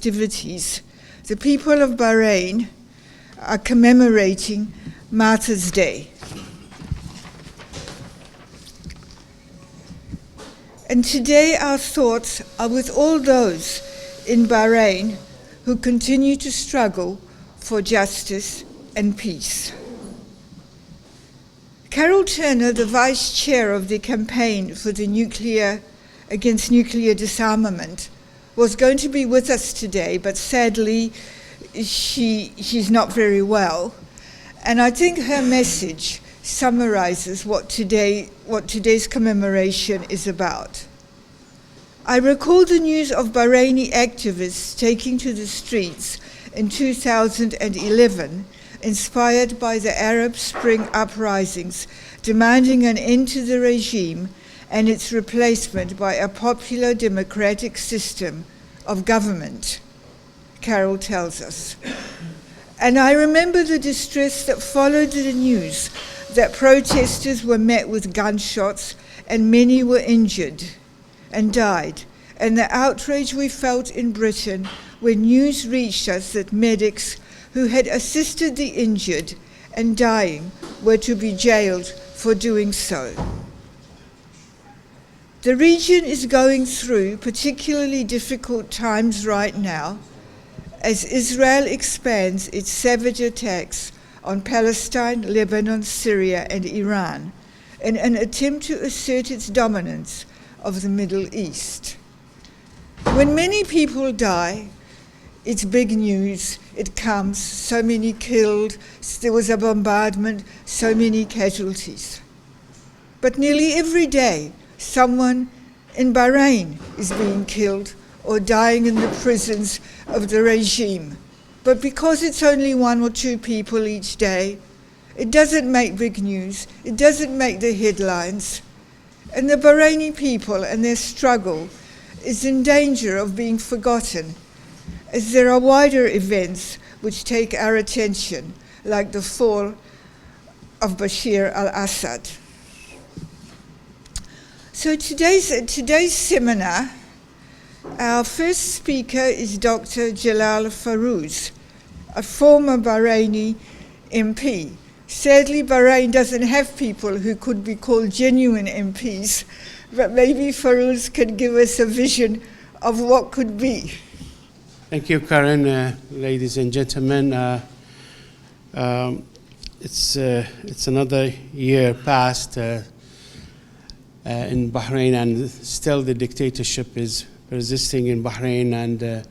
festivities, the people of Bahrain are commemorating Martyrs' Day. And today our thoughts are with all those in Bahrain who continue to struggle for justice and peace. Carol Turner, the vice chair of the campaign for the against nuclear disarmament, was going to be with us today, but sadly she's not very well. And I think her message summarizes what today's commemoration is about. I recall the news of Bahraini activists taking to the streets in 2011, inspired by the Arab Spring uprisings, demanding an end to the regime and its replacement by a popular democratic system of government, Carol tells us. And I remember the distress that followed the news that protesters were met with gunshots and many were injured and died, and the outrage we felt in Britain when news reached us that medics who had assisted the injured and dying were to be jailed for doing so. The region is going through particularly difficult times right now as Israel expands its savage attacks on Palestine, Lebanon, Syria, and Iran in an attempt to assert its dominance of the Middle East. When many people die, it's big news. It comes, so many killed, there was a bombardment, so many casualties. But nearly every day, someone in Bahrain is being killed or dying in the prisons of the regime. But because it's only one or two people each day, it doesn't make big news, it doesn't make the headlines. And the Bahraini people and their struggle is in danger of being forgotten, as there are wider events which take our attention, like the fall of Bashir al-Assad. So today's seminar, our first speaker is Dr. Jalal Farouz, a former Bahraini MP. Sadly, Bahrain doesn't have people who could be called genuine MPs, but maybe Farouz can give us a vision of what could be. Thank you, Karen. Ladies and gentlemen, it's another year past in Bahrain, and still the dictatorship is persisting in Bahrain, and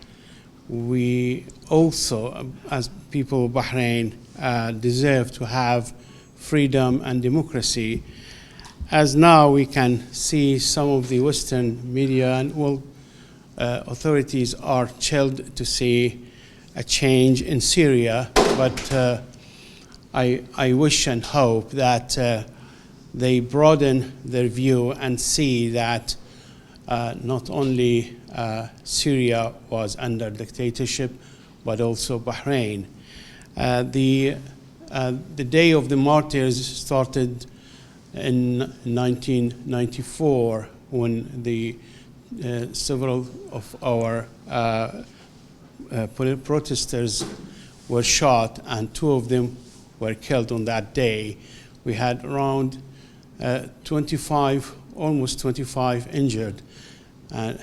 we also, as people of Bahrain, deserve to have freedom and democracy. As now we can see some of the Western media and authorities are chilled to see a change in Syria, but I wish and hope that they broaden their view and see that not only Syria was under dictatorship, but also Bahrain. The Day of the Martyrs started in 1994 when several of our protesters were shot, and 2 of them were killed on that day. We had around almost 25 injured, and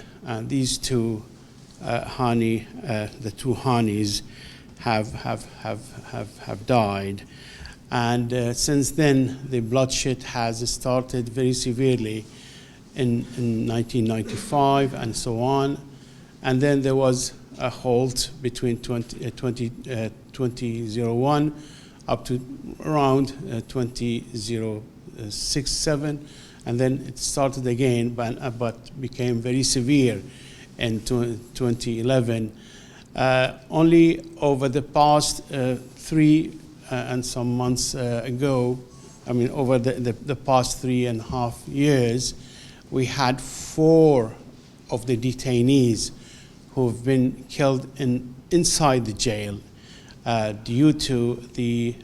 these 2 the 2 Hanis have died. And since then, the bloodshed has started very severely in 1995 and so on. And then there was a halt between 2001 up to around 2006-07. And then it started again, but became very severe in 2011. Only over the past 3 and some months ago, over the past 3.5 years, we had 4 of the detainees who have been killed inside the jail due to the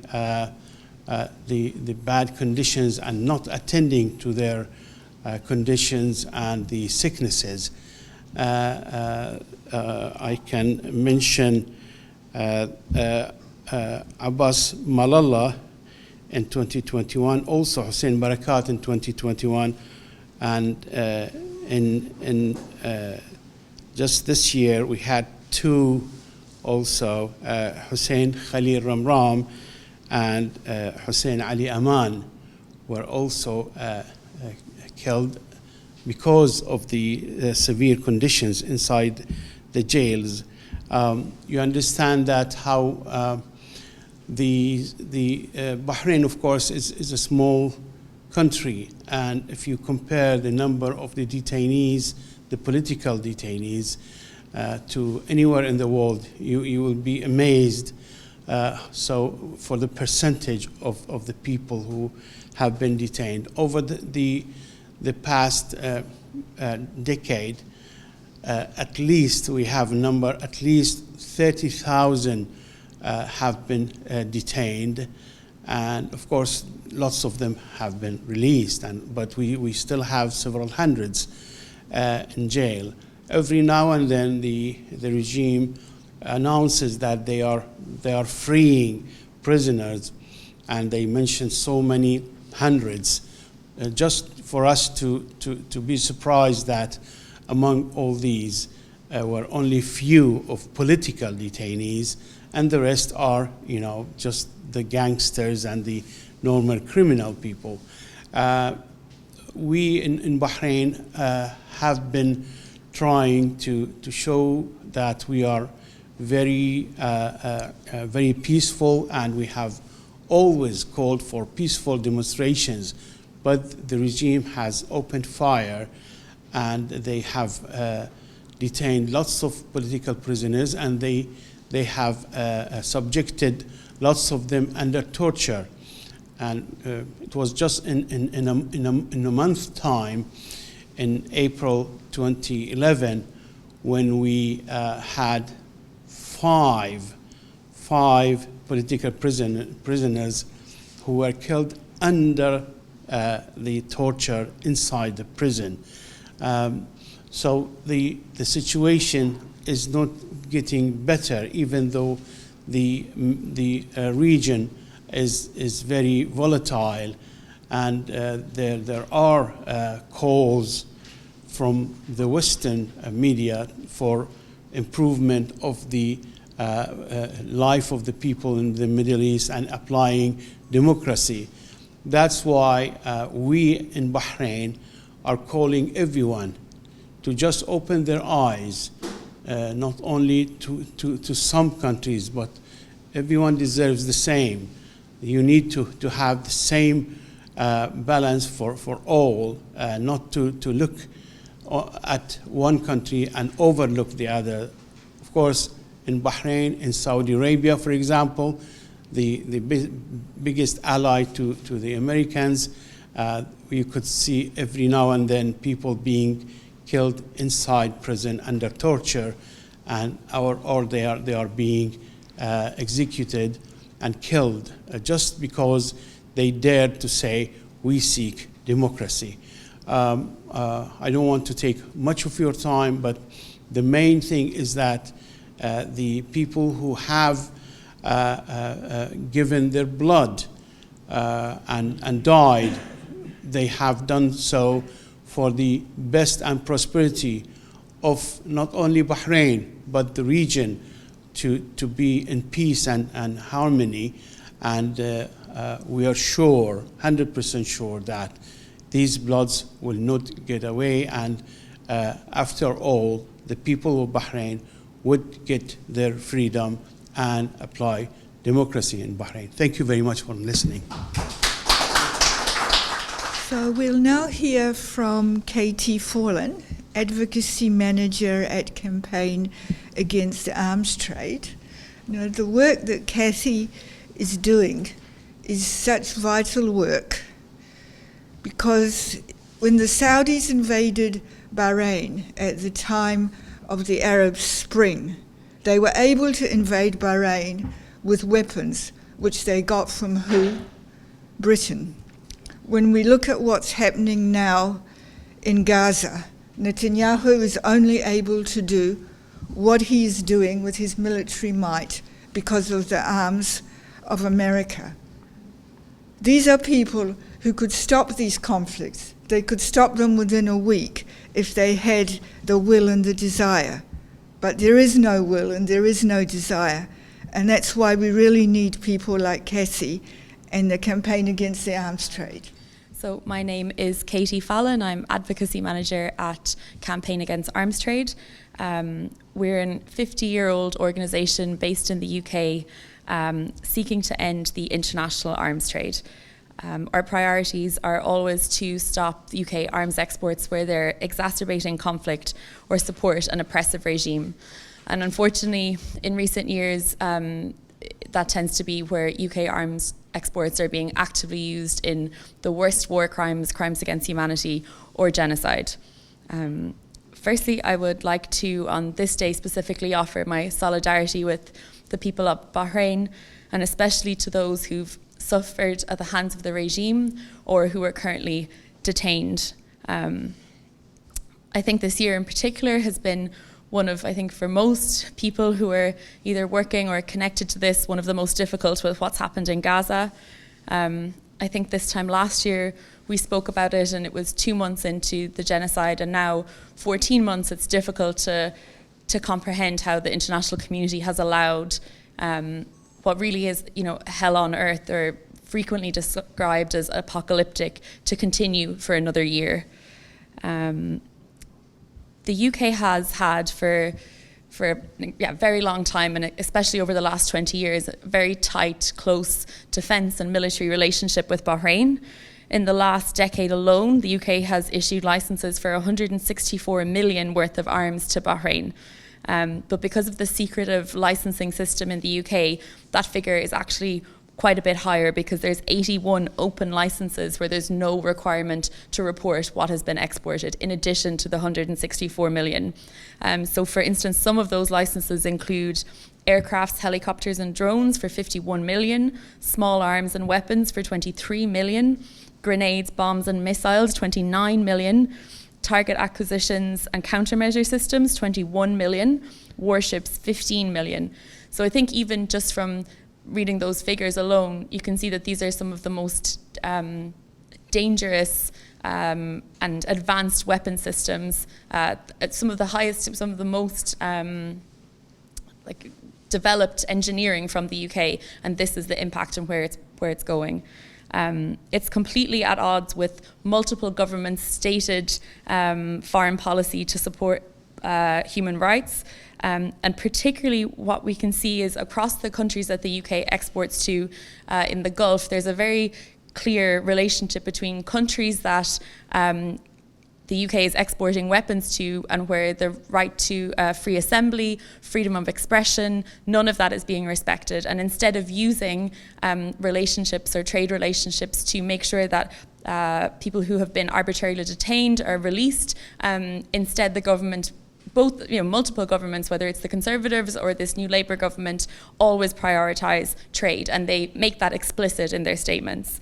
bad conditions and not attending to their conditions and the sicknesses. I can mention Abbas Malala in 2021, also Hussein Barakat in 2021, and in just this year we had two also, Hussein Khalil Ramram and Hussein Ali Aman were also killed because of the severe conditions inside the jails. You understand that how the Bahrain, of course, is a small country, and if you compare the number of the detainees, the political detainees, to anywhere in the world, you will be amazed. So for the percentage of the people who have been detained over the past decade, at least we have a number, at least 30,000 have been detained, and of course lots of them have been released, but we still have several hundreds in jail. Every now and then the regime announces that they are freeing prisoners, and they mention so many hundreds, just for us to be surprised that among all these were only few of political detainees, and the rest are, just the gangsters and the normal criminal people. We in Bahrain have been trying to show that we are very peaceful, and we have always called for peaceful demonstrations, but the regime has opened fire, and they have detained lots of political prisoners, and they have subjected lots of them under torture. And it was just in a month's time, in April 2011, when we had five political prisoners who were killed under the torture inside the prison. So the situation is not getting better, even though the region is very volatile, and there are calls from the Western media for improvement of the life of the people in the Middle East and applying democracy. That's why we in Bahrain are calling everyone to just open their eyes, not only to some countries, but everyone deserves the same. You need to have the same balance for all, not to look at one country and overlook the other. Of course, in Bahrain, in Saudi Arabia, for example, the biggest ally to the Americans, you could see every now and then people being killed inside prison under torture, and or they are being executed and killed just because they dared to say, we seek democracy. I don't want to take much of your time, but the main thing is that the people who have given their blood and died, they have done so for the best and prosperity of not only Bahrain, but the region to be in peace and harmony. And we are sure, 100% sure, that these bloods will not get away, and after all, the people of Bahrain would get their freedom and apply democracy in Bahrain. Thank you very much for listening. So we'll now hear from Katie Forlan, Advocacy Manager at Campaign Against Arms Trade. The work that Kathy is doing is such vital work, because when the Saudis invaded Bahrain at the time of the Arab Spring, they were able to invade Bahrain with weapons which they got from who? Britain. When we look at what's happening now in Gaza, Netanyahu is only able to do what he is doing with his military might because of the arms of America. These are people who could stop these conflicts. They could stop them within a week if they had the will and the desire. But there is no will and there is no desire. And that's why we really need people like Cassie and the campaign against the arms trade. So my name is Katie Fallon. I'm Advocacy Manager at Campaign Against Arms Trade. We're a 50-year-old organisation based in the UK seeking to end the international arms trade. Our priorities are always to stop the UK arms exports where they're exacerbating conflict or support an oppressive regime. And unfortunately, in recent years, that tends to be where UK arms exports are being actively used in the worst war crimes, crimes against humanity, or genocide. Firstly, I would like to, on this day specifically, offer my solidarity with the people of Bahrain, and especially to those who've suffered at the hands of the regime or who are currently detained. I think this year in particular has been one of, I think for most people who are either working or connected to this, one of the most difficult with what's happened in Gaza. I think this time last year we spoke about it and it was 2 months into the genocide, and now 14 months it's difficult to comprehend how the international community has allowed what really is, hell on earth, or frequently described as apocalyptic, to continue for another year. The UK has had for a very long time, and especially over the last 20 years, a very tight, close defence and military relationship with Bahrain. In the last decade alone, the UK has issued licences for 164 million worth of arms to Bahrain. But because of the secretive licensing system in the UK, that figure is actually quite a bit higher, because there's 81 open licenses where there's no requirement to report what has been exported, in addition to the 164 million. So for instance, some of those licenses include aircrafts, helicopters and drones for 51 million, small arms and weapons for 23 million, grenades, bombs and missiles, 29 million, target acquisitions and countermeasure systems, 21 million, warships, 15 million. So I think even just from reading those figures alone, you can see that these are some of the most dangerous and advanced weapon systems, some of the highest, some of the most developed engineering from the UK, and this is the impact and where it's going. It's completely at odds with multiple governments' stated foreign policy to support human rights. And particularly what we can see is across the countries that the UK exports to in the Gulf, there's a very clear relationship between countries that the UK is exporting weapons to and where the right to free assembly, freedom of expression, none of that is being respected. And instead of using relationships or trade relationships to make sure that people who have been arbitrarily detained are released, instead the government, multiple governments, whether it's the Conservatives or this new Labour government, always prioritise trade, and they make that explicit in their statements.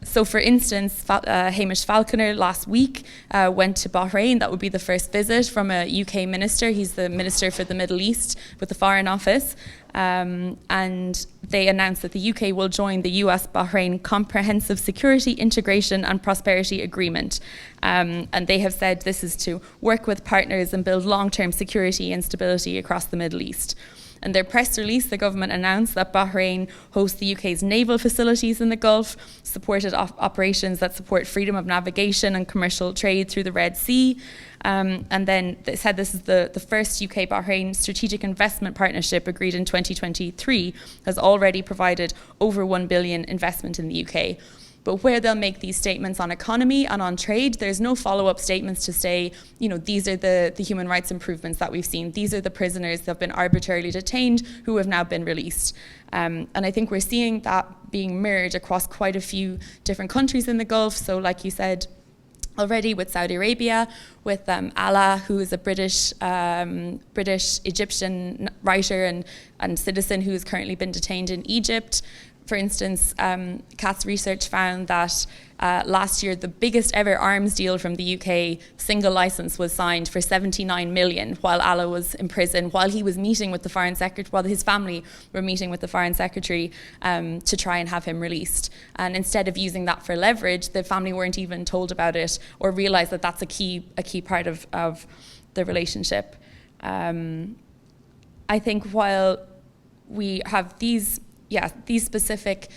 So for instance, Hamish Falconer last week went to Bahrain. That would be the first visit from a UK minister. He's the Minister for the Middle East with the Foreign Office. And they announced that the UK will join the US-Bahrain Comprehensive Security, Integration and Prosperity Agreement. And they have said this is to work with partners and build long-term security and stability across the Middle East. In their press release, the government announced that Bahrain hosts the UK's naval facilities in the Gulf, supported operations that support freedom of navigation and commercial trade through the Red Sea. And then they said this is the first UK-Bahrain strategic investment partnership agreed in 2023, has already provided over 1 billion investment in the UK. But where they'll make these statements on economy and on trade, there's no follow-up statements to say, these are the human rights improvements that we've seen. These are the prisoners that have been arbitrarily detained who have now been released. And I think we're seeing that being mirrored across quite a few different countries in the Gulf. So like you said already, with Saudi Arabia, with Alaa, who is a British Egyptian writer and citizen who has currently been detained in Egypt. For instance, CAT's research found that last year, the biggest ever arms deal from the UK, single license, was signed for 79 million while Allah was in prison, while he was meeting with the Foreign Secretary, while his family were meeting with the Foreign Secretary to try and have him released. And instead of using that for leverage, the family weren't even told about it or realised that that's a key part of the relationship. I think while we have these specific,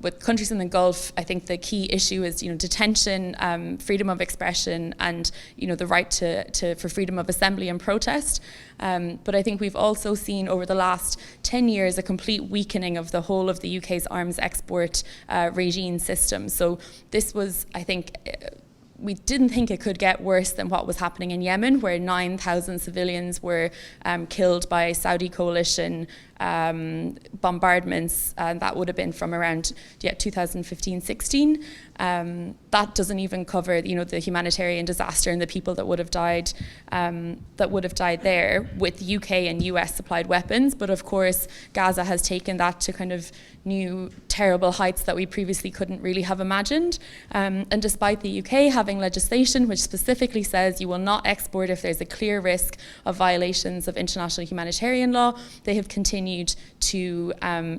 with countries in the Gulf, I think the key issue is, detention, freedom of expression, and, the right for freedom of assembly and protest. But I think we've also seen over the last 10 years a complete weakening of the whole of the UK's arms export regime system. So this was, I think, we didn't think it could get worse than what was happening in Yemen, where 9,000 civilians were killed by Saudi coalition bombardments, and that would have been from around 2015-16. That doesn't even cover, the humanitarian disaster and the people that would have died there with UK and US supplied weapons. But of course, Gaza has taken that to kind of new terrible heights that we previously couldn't really have imagined. And despite the UK having legislation which specifically says you will not export if there's a clear risk of violations of international humanitarian law, they have continued to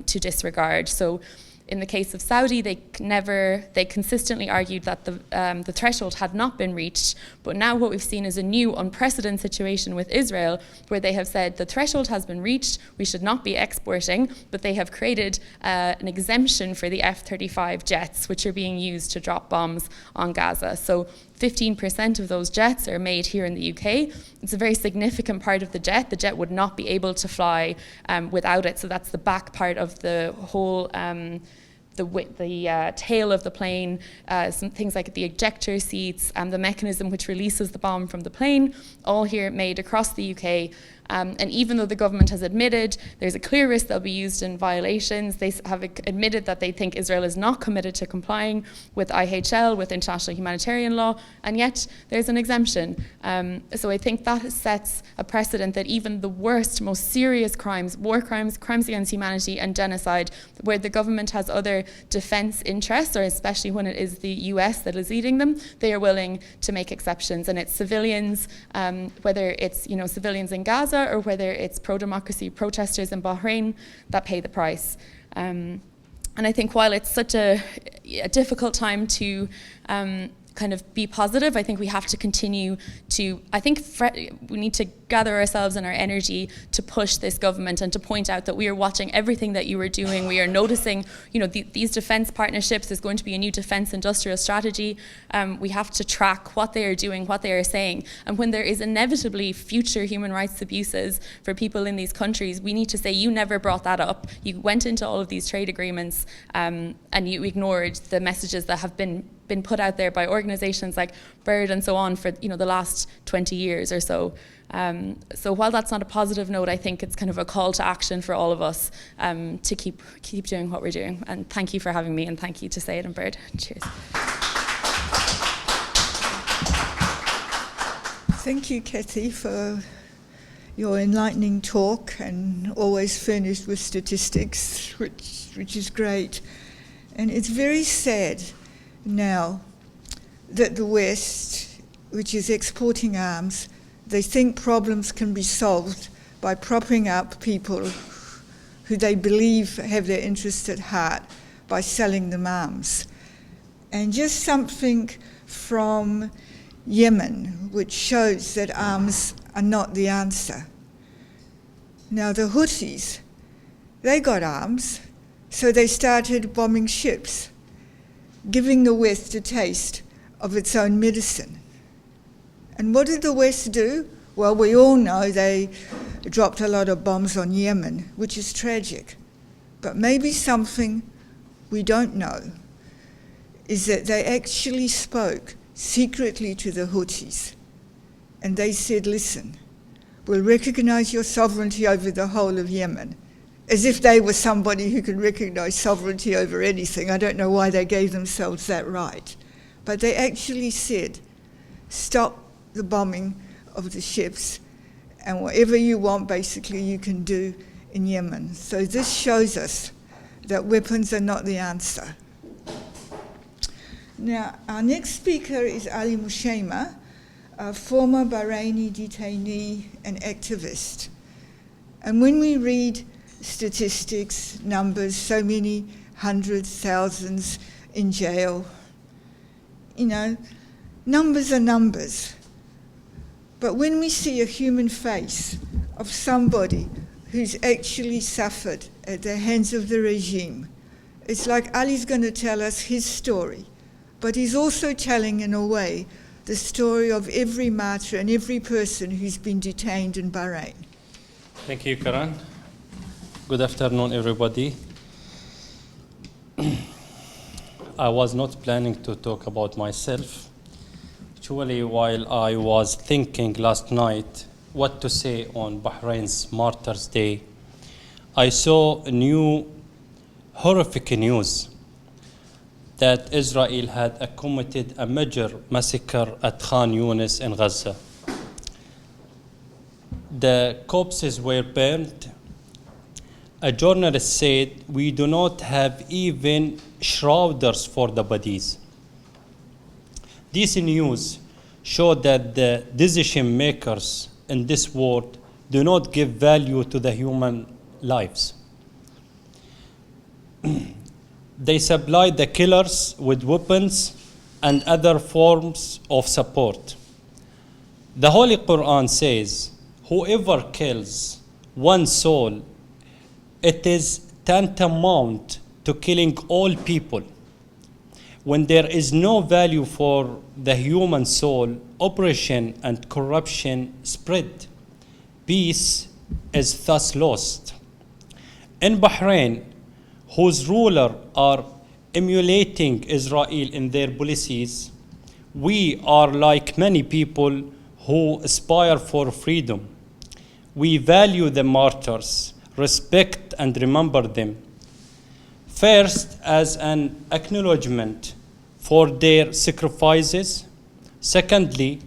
disregard. So in the case of Saudi, they consistently argued that the threshold had not been reached. But now what we've seen is a new unprecedented situation with Israel, where they have said the threshold has been reached, we should not be exporting, but they have created an exemption for the F-35 jets, which are being used to drop bombs on Gaza. So 15% of those jets are made here in the UK. It's a very significant part of the jet. The jet would not be able to fly without it. So that's the back part of the whole, the tail of the plane, some things like the ejector seats and the mechanism which releases the bomb from the plane, all here made across the UK. And even though the government has admitted there's a clear risk they'll be used in violations, they have admitted that they think Israel is not committed to complying with IHL, with international humanitarian law, and yet there's an exemption. So I think that sets a precedent that even the worst, most serious crimes, war crimes, crimes against humanity, and genocide, where the government has other defense interests, or especially when it is the US that is leading them, they are willing to make exceptions. And it's civilians, whether it's civilians in Gaza, or whether it's pro-democracy protesters in Bahrain, that pay the price. And I think while it's such a difficult time to kind of be positive, I think we have to continue to, we need to gather ourselves and our energy to push this government and to point out that we are watching everything that you are doing. We are noticing, these defence partnerships. There's going to be a new defence industrial strategy. We have to track what they are doing, what they are saying. And when there is inevitably future human rights abuses for people in these countries, we need to say, you never brought that up. You went into all of these trade agreements and you ignored the messages that have been put out there by organisations like Bird and so on for the last 20 years or so. So while that's not a positive note, I think it's kind of a call to action for all of us to keep doing what we're doing. And thank you for having me, and thank you to Sayed and Bird. Cheers. Thank you, Kathy, for your enlightening talk, and always furnished with statistics, which is great. And it's very sad now that the West, which is exporting arms, they think problems can be solved by propping up people who they believe have their interests at heart by selling them arms. And just something from Yemen, which shows that arms are not the answer. Now the Houthis, they got arms, so they started bombing ships, giving the West a taste of its own medicine. And what did the West do? Well, we all know they dropped a lot of bombs on Yemen, which is tragic. But maybe something we don't know is that they actually spoke secretly to the Houthis. And they said, listen, we'll recognize your sovereignty over the whole of Yemen, as if they were somebody who could recognize sovereignty over anything. I don't know why they gave themselves that right. But they actually said, stop the bombing of the ships, and whatever you want, basically, you can do in Yemen. So this shows us that weapons are not the answer. Now, our next speaker is Ali Mushaima, a former Bahraini detainee and activist. And when we read statistics, numbers, so many hundreds, thousands in jail, you know, numbers are numbers. But when we see a human face of somebody who's actually suffered at the hands of the regime, it's like Ali's going to tell us his story, but he's also telling, in a way, the story of every martyr and every person who's been detained in Bahrain. Thank you, Karan. Good afternoon, everybody. I was not planning to talk about myself. Actually, while I was thinking last night what to say on Bahrain's Martyrs' Day, I saw new horrific news that Israel had committed a major massacre at Khan Yunis in Gaza. The corpses were burned. A journalist said, "We do not have even shrouders for the bodies." This news showed that the decision makers in this world do not give value to the human lives. They supply the killers with weapons and other forms of support. The Holy Quran says, "Whoever kills one soul, it is tantamount to killing all people." When there is no value for the human soul, oppression and corruption spread. Peace is thus lost. In Bahrain, whose rulers are emulating Israel in their policies, we are like many people who aspire for freedom. We value the martyrs, respect and remember them. First, as an acknowledgement for their sacrifices. Secondly,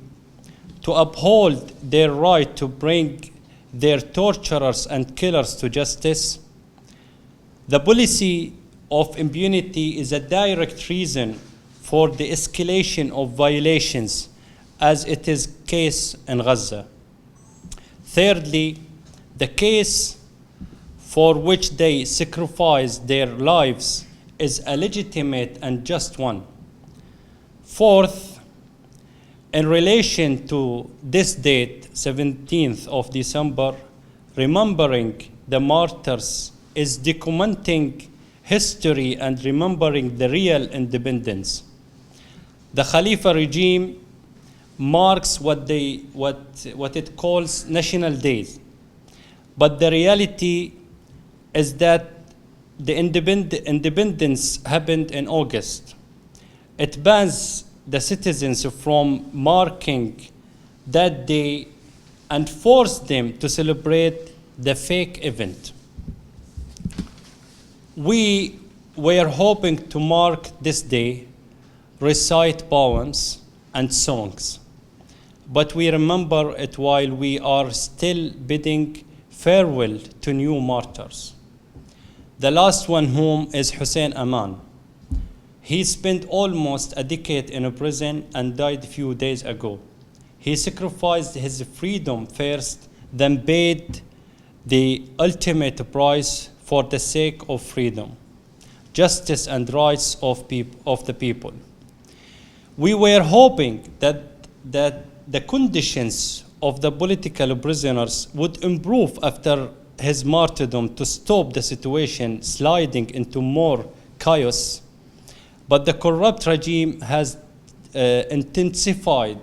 to uphold their right to bring their torturers and killers to justice. The policy of impunity is a direct reason for the escalation of violations, as it is the case in Gaza. Thirdly, the case for which they sacrifice their lives is a legitimate and just one. Fourth, in relation to this date, 17th of December, remembering the martyrs is documenting history and remembering the real independence. The Khalifa regime marks what it calls national days, but the reality is that the independence happened in August. It bans the citizens from marking that day and forced them to celebrate the fake event. We were hoping to mark this day, recite poems and songs, but we remember it while we are still bidding farewell to new martyrs. The last one whom is Hussein Aman. He spent almost a decade in a prison and died a few days ago. He sacrificed his freedom first, then paid the ultimate price for the sake of freedom, justice and rights of the people. We were hoping that the conditions of the political prisoners would improve after his martyrdom to stop the situation sliding into more chaos, but the corrupt regime has intensified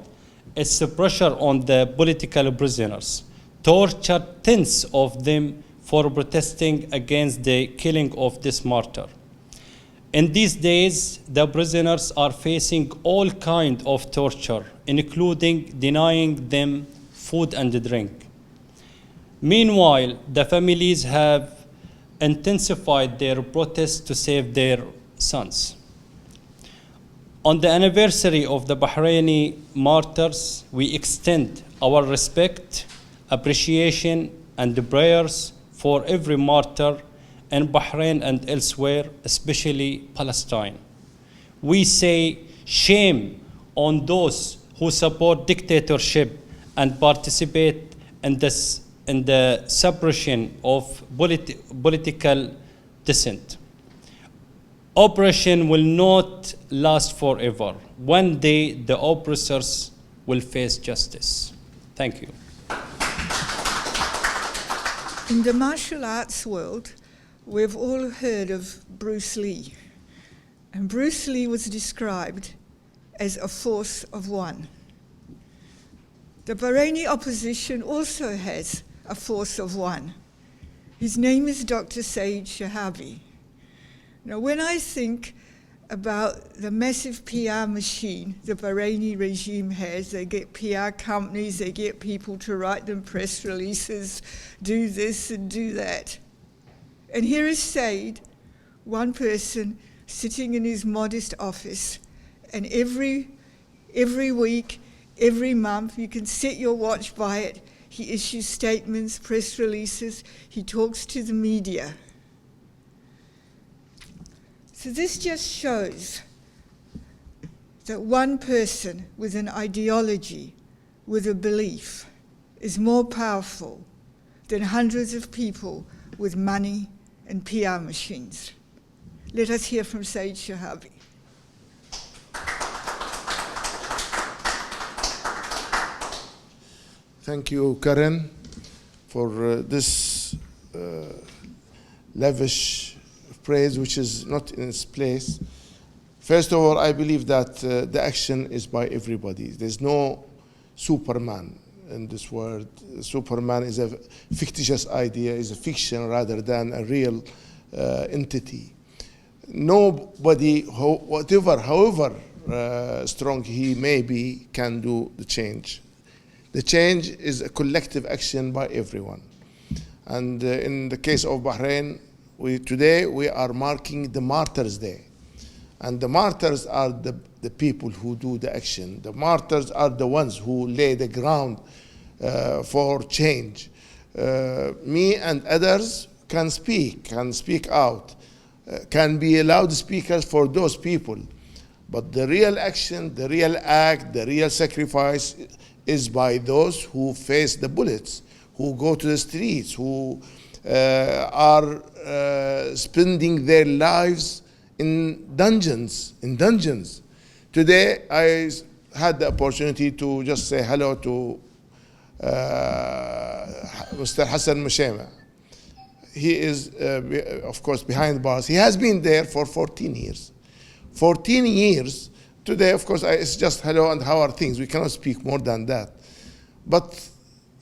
its pressure on the political prisoners, tortured tens of them for protesting against the killing of this martyr. In these days, the prisoners are facing all kinds of torture, including denying them food and drink. Meanwhile, the families have intensified their protests to save their sons. On the anniversary of the Bahraini martyrs, we extend our respect, appreciation, and prayers for every martyr in Bahrain and elsewhere, especially Palestine. We say, Shame on those who support dictatorship and participate in the suppression of political dissent. Oppression will not last forever. One day, the oppressors will face justice. Thank you. In the martial arts world, we've all heard of Bruce Lee. And Bruce Lee was described as a force of one. The Bahraini opposition also has a force of one. His name is Dr. Saeed Shahabi. Now, when I think about the massive PR machine the Bahraini regime has, they get PR companies, they get people to write them press releases, do this and do that. And here is Saeed, one person sitting in his modest office, and every week, every month, you can set your watch by it, he issues statements, press releases, he talks to the media. So this just shows that one person with an ideology, with a belief, is more powerful than hundreds of people with money and PR machines. Let us hear from Saeed Shahabi. Thank you, Karen, for this lavish praise, which is not in its place. First of all, I believe that the action is by everybody. There's no Superman in this world. Superman is a fictitious idea, is a fiction rather than a real entity. Nobody, however strong he may be, can do the change. The change is a collective action by everyone. And in the case of Bahrain, today we are marking the Martyrs' Day. And the martyrs are the people who do the action. The martyrs are the ones who lay the ground for change. Me and others can speak out, can be loudspeakers for those people. But the real action, the real act, the real sacrifice is by those who face the bullets, who go to the streets, who are spending their lives in dungeons. Today, I had the opportunity to just say hello to Mr. Hassan Mushema. He is, of course, behind bars. He has been there for 14 years. 14 years. Today, of course, it's just hello and how are things. We cannot speak more than that. But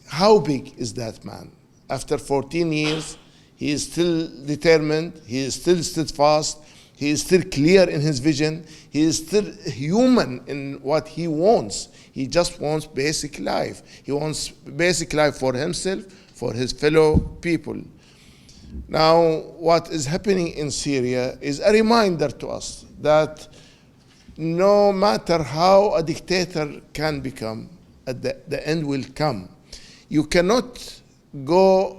how big is that man? After 14 years, he is still determined, he is still steadfast, he is still clear in his vision, he is still human in what he wants. He just wants basic life. He wants basic life for himself, for his fellow people. Now, what is happening in Syria is a reminder to us that no matter how a dictator can become, at the end will come. You cannot go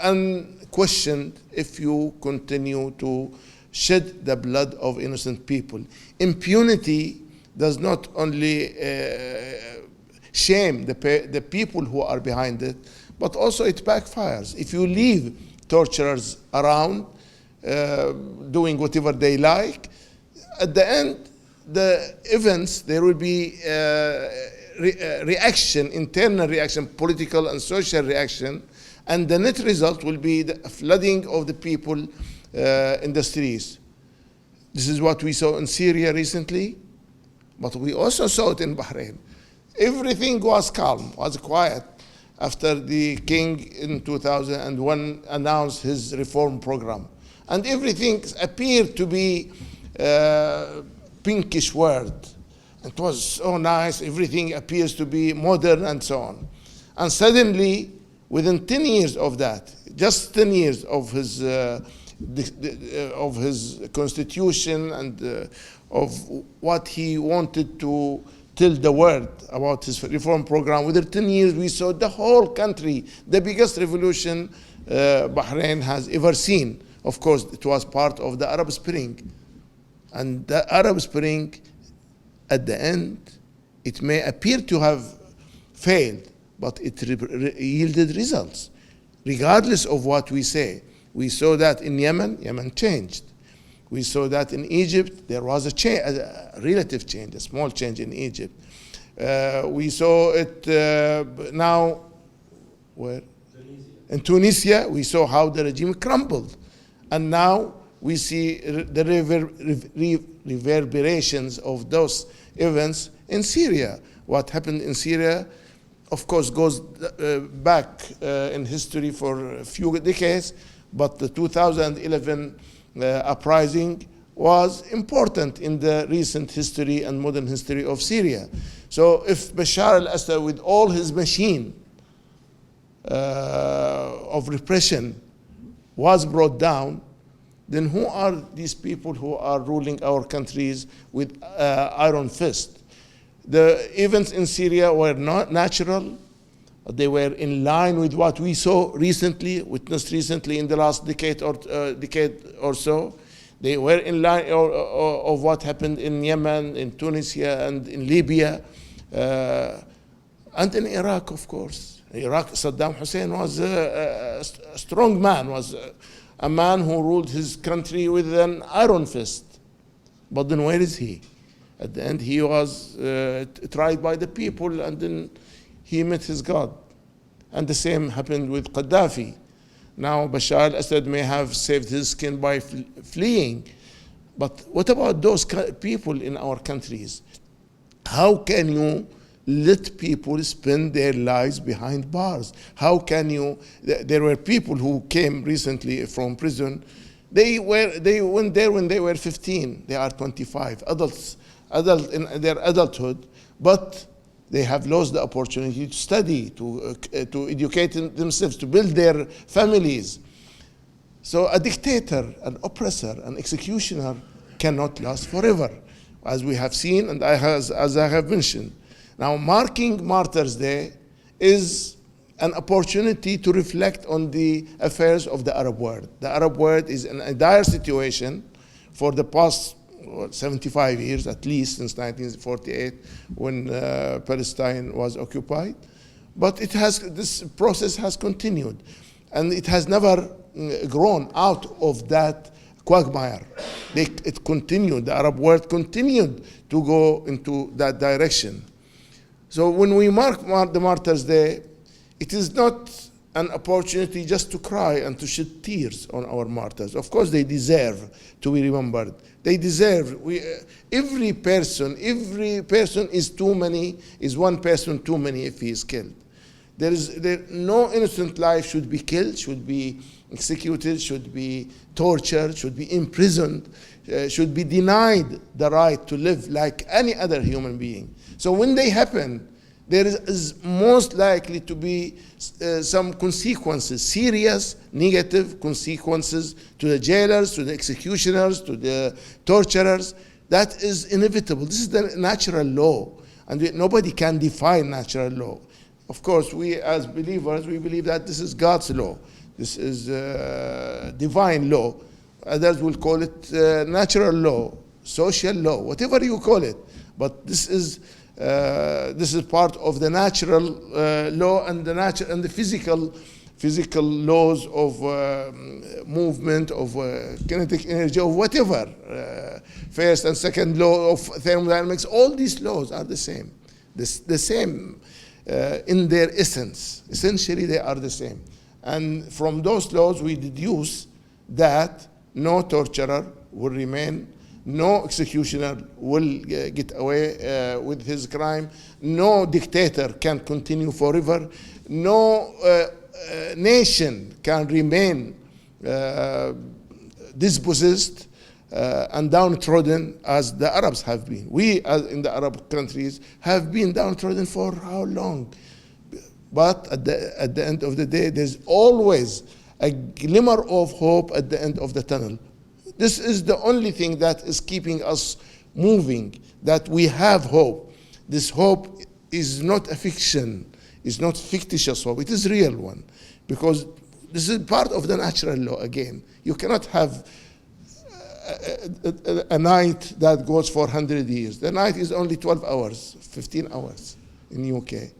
unquestioned if you continue to shed the blood of innocent people. Impunity does not only shame the people who are behind it, but also it backfires. If you leave torturers around doing whatever they like, at the end, the events, there will be reaction, internal reaction, political and social reaction, and the net result will be the flooding of the people in the streets. This is what we saw in Syria recently, but we also saw it in Bahrain. Everything was calm, was quiet after the king in 2001 announced his reform program. And everything appeared to be pinkish word. It was so nice, everything appears to be modern and so on. And suddenly, within 10 years of that, just 10 years of his constitution and of what he wanted to tell the world about his reform program, within 10 years we saw the whole country, the biggest revolution Bahrain has ever seen. Of course, it was part of the Arab Spring. And the Arab Spring at the end, it may appear to have failed, but it yielded results. Regardless of what we say, we saw that in Yemen changed. We saw that in Egypt, there was a relative change, a small change in Egypt. We saw it now, where? In Tunisia, we saw how the regime crumbled. And now we see the reverberations of those events in Syria. What happened in Syria, of course, goes back in history for a few decades, but the 2011 uprising was important in the recent history and modern history of Syria. So if Bashar al-Assad, with all his machine of repression, was brought down, then who are these people who are ruling our countries with iron fist? The events in Syria were not natural. They were in line with what we saw recently, witnessed recently in the last decade or so. They were in line of what happened in Yemen, in Tunisia, and in Libya, and in Iraq, of course. Iraq, Saddam Hussein was a strong man, was a man who ruled his country with an iron fist. But then where is he? At the end, he was tried by the people, and then he met his God. And the same happened with Gaddafi. Now Bashar al-Assad may have saved his skin by fleeing. But what about those people in our countries? How can you let people spend their lives behind bars? How can you? There were people who came recently from prison. They went there when they were 15. They are 25, adult in their adulthood, but they have lost the opportunity to study, to educate themselves, to build their families. So a dictator, an oppressor, an executioner cannot last forever, as we have seen and as I have mentioned. Now, marking Martyrs' Day is an opportunity to reflect on the affairs of the Arab world. The Arab world is in a dire situation for the past 75 years, at least since 1948, when Palestine was occupied. But this process has continued, and it has never grown out of that quagmire. It continued, the Arab world continued to go into that direction. So when we mark the Martyrs' Day, it is not an opportunity just to cry and to shed tears on our martyrs. Of course, they deserve to be remembered. They deserve. Every person is too many. Is one person too many if he is killed. No innocent life should be killed, should be executed, should be tortured, should be imprisoned, should be denied the right to live like any other human being. So when they happen, there is most likely to be some consequences, serious negative consequences to the jailers, to the executioners, to the torturers. That is inevitable. This is the natural law, and nobody can define natural law. Of course, we as believers, we believe that this is God's law. This is divine law. Others will call it natural law, social law, whatever you call it. But this is part of the natural law and the physical laws of movement, of kinetic energy, of whatever. First and second law of thermodynamics. All these laws are the same. The same in their essence. Essentially, they are the same. And from those laws, we deduce that no torturer will remain. No executioner will get away with his crime. No dictator can continue forever. No nation can remain dispossessed and downtrodden as the Arabs have been. We, as in the Arab countries, have been downtrodden for how long? But at the end of the day, there's always a glimmer of hope at the end of the tunnel. This is the only thing that is keeping us moving, that we have hope. This hope is not a fiction, it's not fictitious hope, it is a real one. Because this is part of the natural law again. You cannot have a night that goes for 100 years. The night is only 12 hours, 15 hours in UK.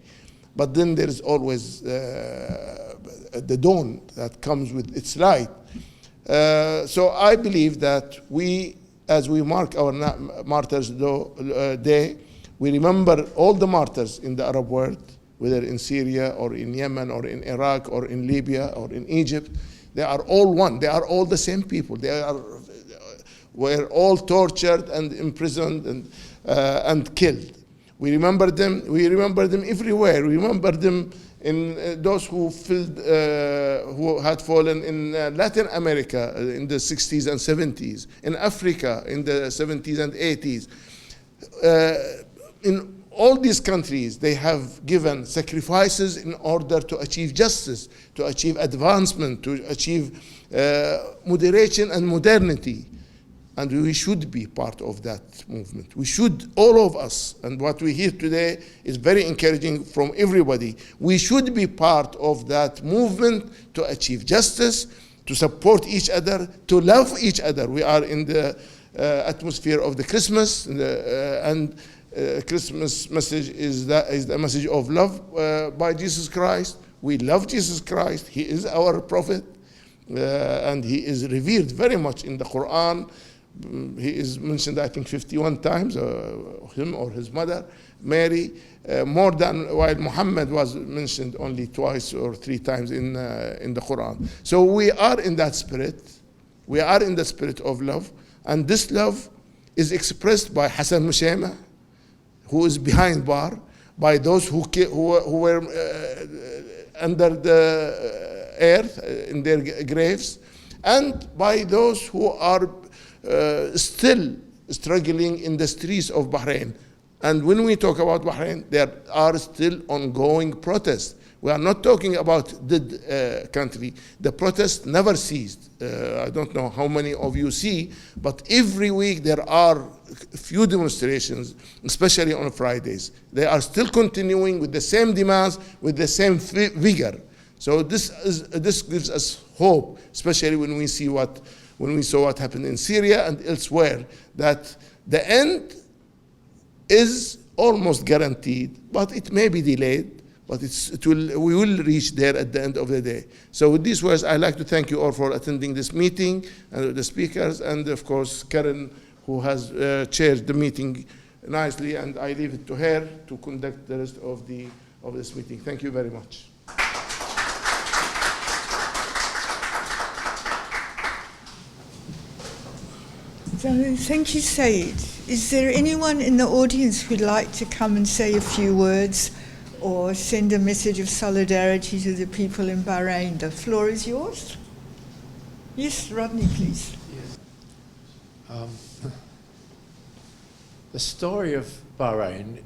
But then there is always the dawn that comes with its light. So I believe that we, as we mark our Martyrs' Day, we remember all the martyrs in the Arab world, whether in Syria or in Yemen or in Iraq or in Libya or in Egypt. They are all one. They are all the same people. Were all tortured and imprisoned and killed. We remember them. We remember them everywhere. We remember them in those who had fallen in Latin America in the 60s and 70s, in Africa in the 70s and 80s. In all these countries, they have given sacrifices in order to achieve justice, to achieve advancement, to achieve moderation and modernity. And we should be part of that movement. We should, all of us, and what we hear today is very encouraging from everybody. We should be part of that movement to achieve justice, to support each other, to love each other. We are in the atmosphere of the Christmas, and Christmas message is the message of love by Jesus Christ. We love Jesus Christ. He is our prophet, and he is revered very much in the Quran. He is mentioned, I think, 51 times, him or his mother, Mary, more than while Muhammad was mentioned only twice or three times in the Quran. So we are in that spirit. We are in the spirit of love, and this love is expressed by Hassan Mushema, who is behind bar, by those who were under the earth in their graves, and by those who are still struggling in the streets of Bahrain. And when we talk about Bahrain, there are still ongoing protests. We are not talking about dead country. The protests never ceased. I don't know how many of you see, but every week there are few demonstrations, especially on Fridays. They are still continuing with the same demands, with the same vigor. So this gives us hope, especially when we saw what happened in Syria and elsewhere, that the end is almost guaranteed, but it may be delayed, but we will reach there at the end of the day. So with these words, I'd like to thank you all for attending this meeting, and the speakers, and of course, Karen, who has chaired the meeting nicely, and I leave it to her to conduct the rest of this meeting. Thank you very much. Thank you, Said. Is there anyone in the audience who'd like to come and say a few words or send a message of solidarity to the people in Bahrain? The floor is yours. Yes, Rodney, please. Yes. The story of Bahrain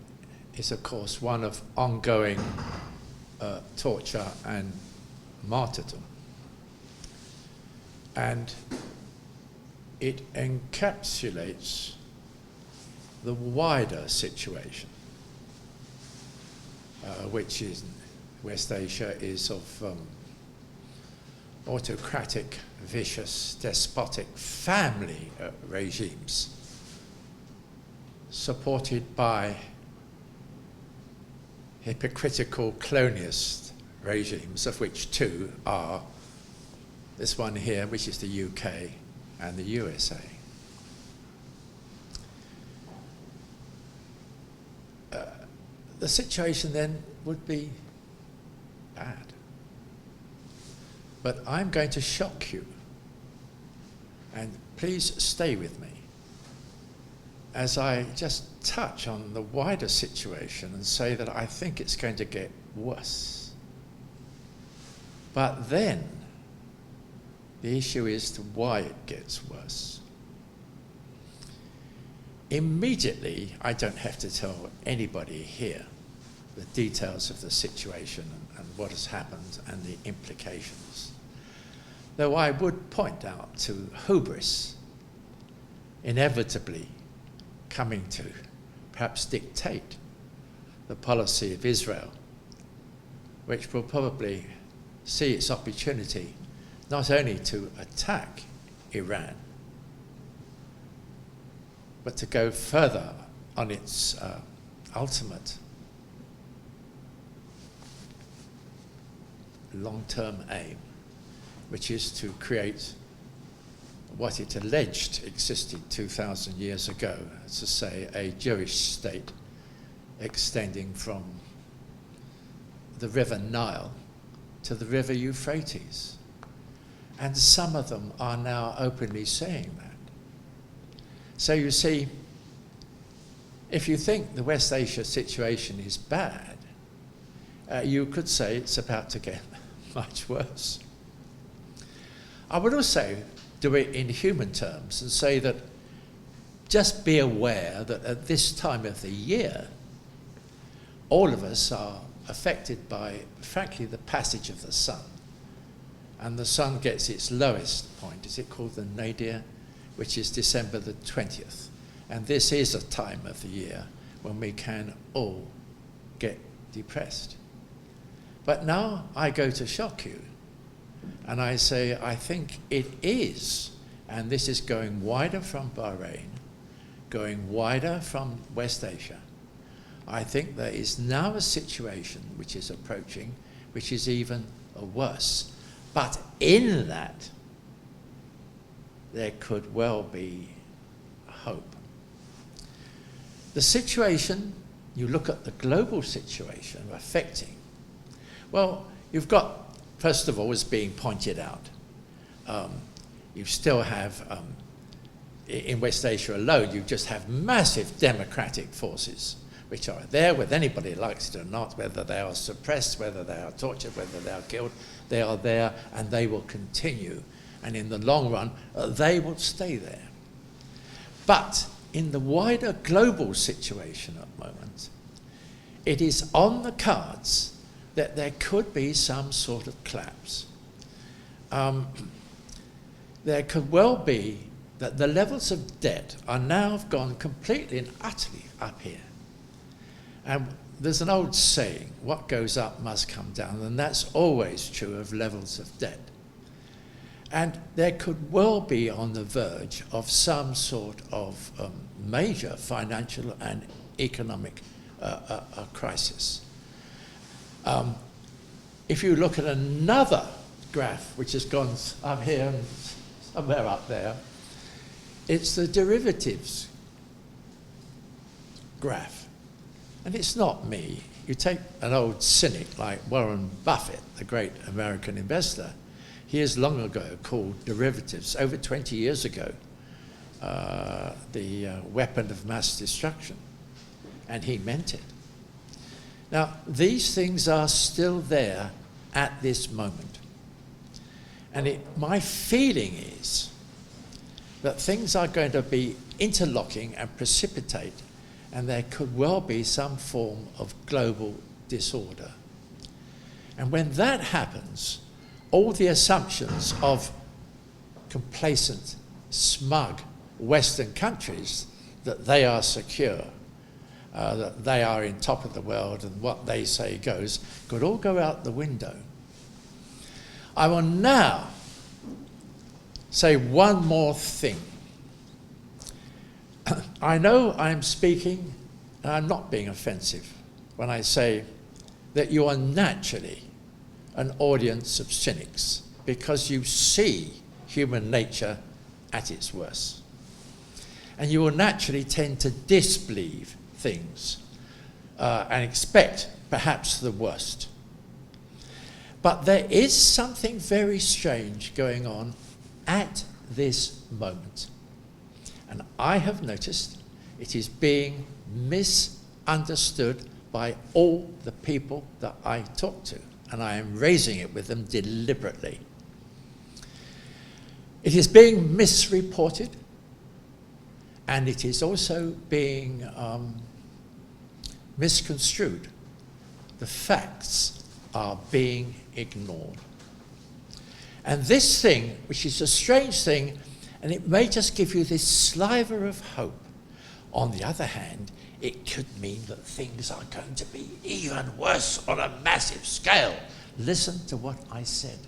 is, of course, one of ongoing torture and martyrdom. And it encapsulates the wider situation, which is West Asia is of autocratic, vicious, despotic family regimes supported by hypocritical colonialist regimes, of which two are this one here, which is the UK, and the USA. The situation then would be bad. But I'm going to shock you, and please stay with me as I just touch on the wider situation and say that I think it's going to get worse. But then the issue is to why it gets worse. Immediately, I don't have to tell anybody here the details of the situation and what has happened and the implications. Though I would point out to hubris inevitably coming to perhaps dictate the policy of Israel, which will probably see its opportunity not only to attack Iran, but to go further on its ultimate long-term aim, which is to create what it alleged existed 2,000 years ago, as to say, a Jewish state extending from the river Nile to the river Euphrates. And some of them are now openly saying that. So you see, if you think the West Asia situation is bad, you could say it's about to get much worse. I would also do it in human terms and say that just be aware that at this time of the year, all of us are affected by, frankly, the passage of the sun. And the sun gets its lowest point, is it called the nadir, which is December the 20th. And this is a time of the year when we can all get depressed. But now I go to shock you, and I say, I think it is, and this is going wider from Bahrain, going wider from West Asia. I think there is now a situation which is approaching, which is even worse. But in that, there could well be hope. The situation, you look at the global situation affecting, well, you've got, first of all, as being pointed out, you still have, in West Asia alone, you just have massive democratic forces which are there, whether anybody likes it or not, whether they are suppressed, whether they are tortured, whether they are killed, they are there and they will continue. And in the long run, they will stay there. But in the wider global situation at the moment, it is on the cards that there could be some sort of collapse. There could well be that the levels of debt are now gone completely and utterly up here. And there's an old saying, what goes up must come down, and that's always true of levels of debt. And there could well be on the verge of some sort of major financial and economic crisis. If you look at another graph, which has gone up here and somewhere up there, it's the derivatives graph. And it's not me. You take an old cynic like Warren Buffett, the great American investor. He has long ago called derivatives, over 20 years ago, the weapon of mass destruction. And he meant it. Now, these things are still there at this moment. And my feeling is that things are going to be interlocking and precipitate, and there could well be some form of global disorder. And when that happens, all the assumptions of complacent, smug Western countries that they are secure, that they are in top of the world and what they say goes, could all go out the window. I will now say one more thing. I know I'm speaking, and I'm not being offensive when I say that you are naturally an audience of cynics because you see human nature at its worst. And you will naturally tend to disbelieve things and expect perhaps the worst. But there is something very strange going on at this moment. And I have noticed it is being misunderstood by all the people that I talk to, and I am raising it with them deliberately. It is being misreported, and it is also being misconstrued. The facts are being ignored. And this thing, which is a strange thing, and it may just give you this sliver of hope. On the other hand, it could mean that things are going to be even worse on a massive scale. Listen to what I said.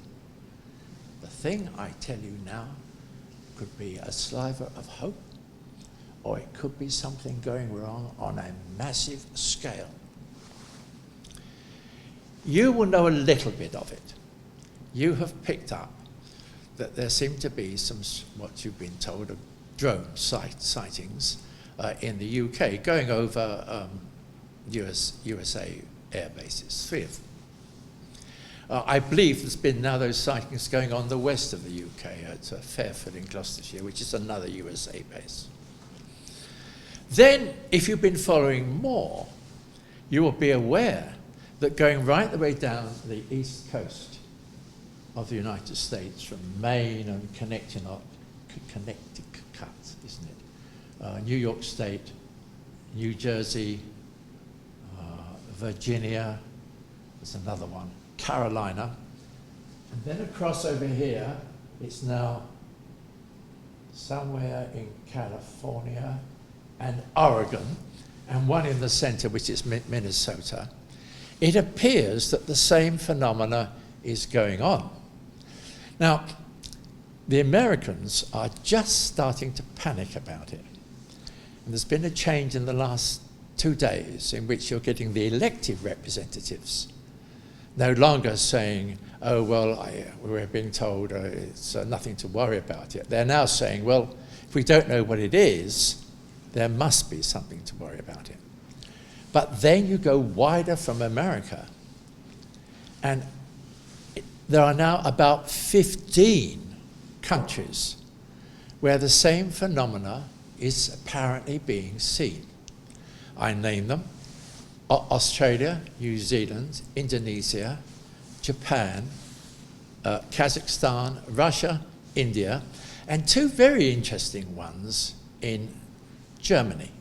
The thing I tell you now could be a sliver of hope, or it could be something going wrong on a massive scale. You will know a little bit of it. You have picked up that there seem to be some, what you've been told, of drone sightings in the UK going over USA air bases, 3 of them. I believe there's been now those sightings going on the west of the UK at Fairford in Gloucestershire, which is another USA base. Then, if you've been following more, you will be aware that going right the way down the east coast of the United States, from Maine and Connecticut, isn't it? New York State, New Jersey, Virginia, there's another one, Carolina, and then across over here, it's now somewhere in California and Oregon, and one in the center, which is Minnesota. It appears that the same phenomena is going on. Now, the Americans are just starting to panic about it. And there's been a change in the last 2 days in which you're getting the elected representatives no longer saying, oh, well, we're being told it's nothing to worry about it. They're now saying, well, if we don't know what it is, there must be something to worry about it. But then you go wider from America, and there are now about 15 countries where the same phenomena is apparently being seen. I name them: Australia, New Zealand, Indonesia, Japan, Kazakhstan, Russia, India, and 2 very interesting ones in Germany.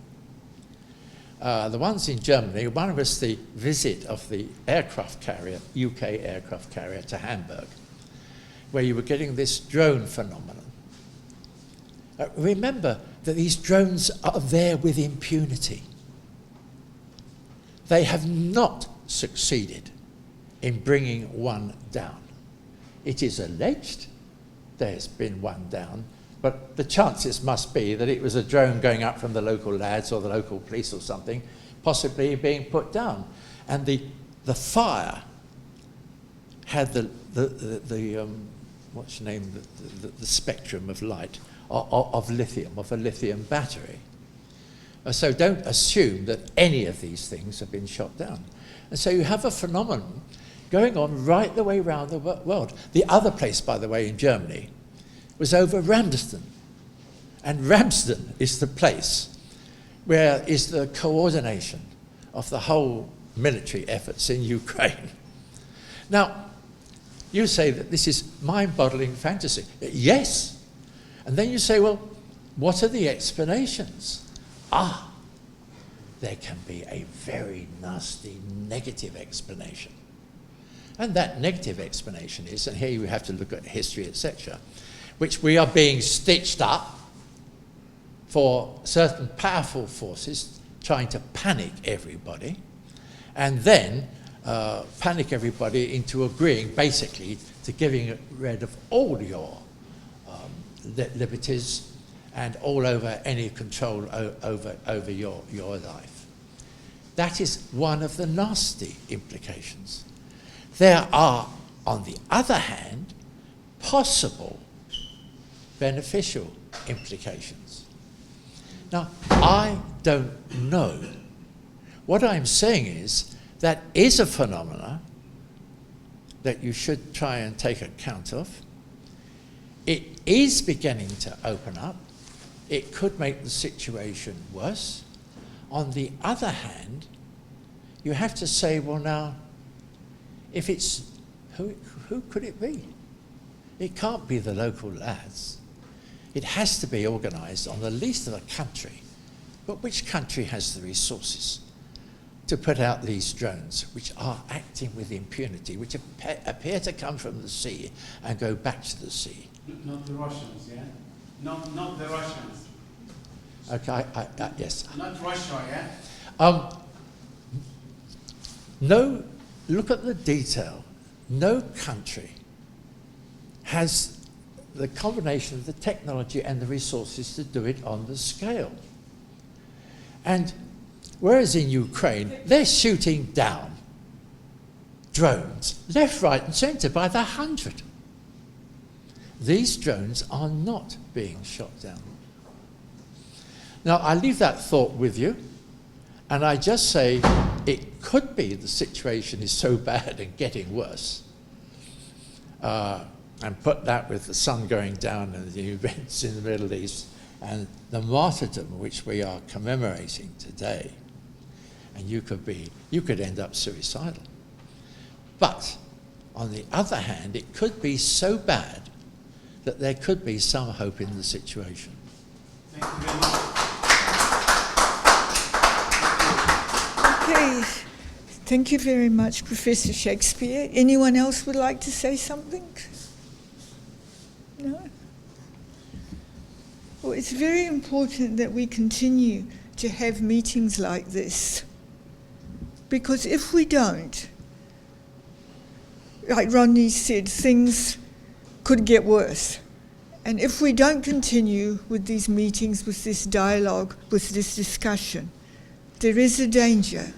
The ones in Germany, one was the visit of the aircraft carrier, UK aircraft carrier, to Hamburg, where you were getting this drone phenomenon. Remember that these drones are there with impunity. They have not succeeded in bringing one down. It is alleged there's been one down, but the chances must be that it was a drone going up from the local lads or the local police or something, possibly being put down. And the fire had the what's the name, the spectrum of light of lithium, of a lithium battery. So don't assume that any of these things have been shot down. And so you have a phenomenon going on right the way around the world. The other place, by the way, in Germany, was over Ramsden. And Ramsden is the place where is the coordination of the whole military efforts in Ukraine. Now, you say that this is mind-boggling fantasy. Yes. And then you say, well, what are the explanations? There can be a very nasty negative explanation. And that negative explanation is, and here you have to look at history, etc., which we are being stitched up for certain powerful forces trying to panic everybody, and then panic everybody into agreeing basically to giving rid of all your liberties and all over any control over your life. That is one of the nasty implications. There are, on the other hand, possible beneficial implications. Now, I don't know. What I'm saying is that is a phenomena that you should try and take account of. It is beginning to open up. It could make the situation worse. On the other hand, you have to say, well, now, if it's, who could it be? It can't be the local lads. It has to be organised on the least of a country. But which country has the resources to put out these drones, which are acting with impunity, which appear to come from the sea and go back to the sea? Not the Russians, yeah? Not the Russians. Okay, yes. Not Russia, yeah? No, look at the detail. No country has the combination of the technology and the resources to do it on the scale. And whereas in Ukraine, they're shooting down drones left, right and centre by the 100. These drones are not being shot down. Now, I leave that thought with you, and I just say it could be the situation is so bad and getting worse, and put that with the sun going down and the events in the Middle East and the martyrdom which we are commemorating today, and you could end up suicidal. But on the other hand, it could be so bad that there could be some hope in the situation. Thank you very much. Okay, thank you very much, Professor Shakespeare. Anyone else would like to say something? No? Well, it's very important that we continue to have meetings like this, because if we don't, like Rodney said, things could get worse. And if we don't continue with these meetings, with this dialogue, with this discussion, there is a danger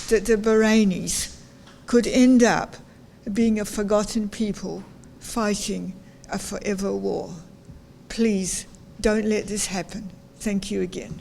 that the Bahrainis could end up being a forgotten people fighting a forever war. Please don't let this happen. Thank you again.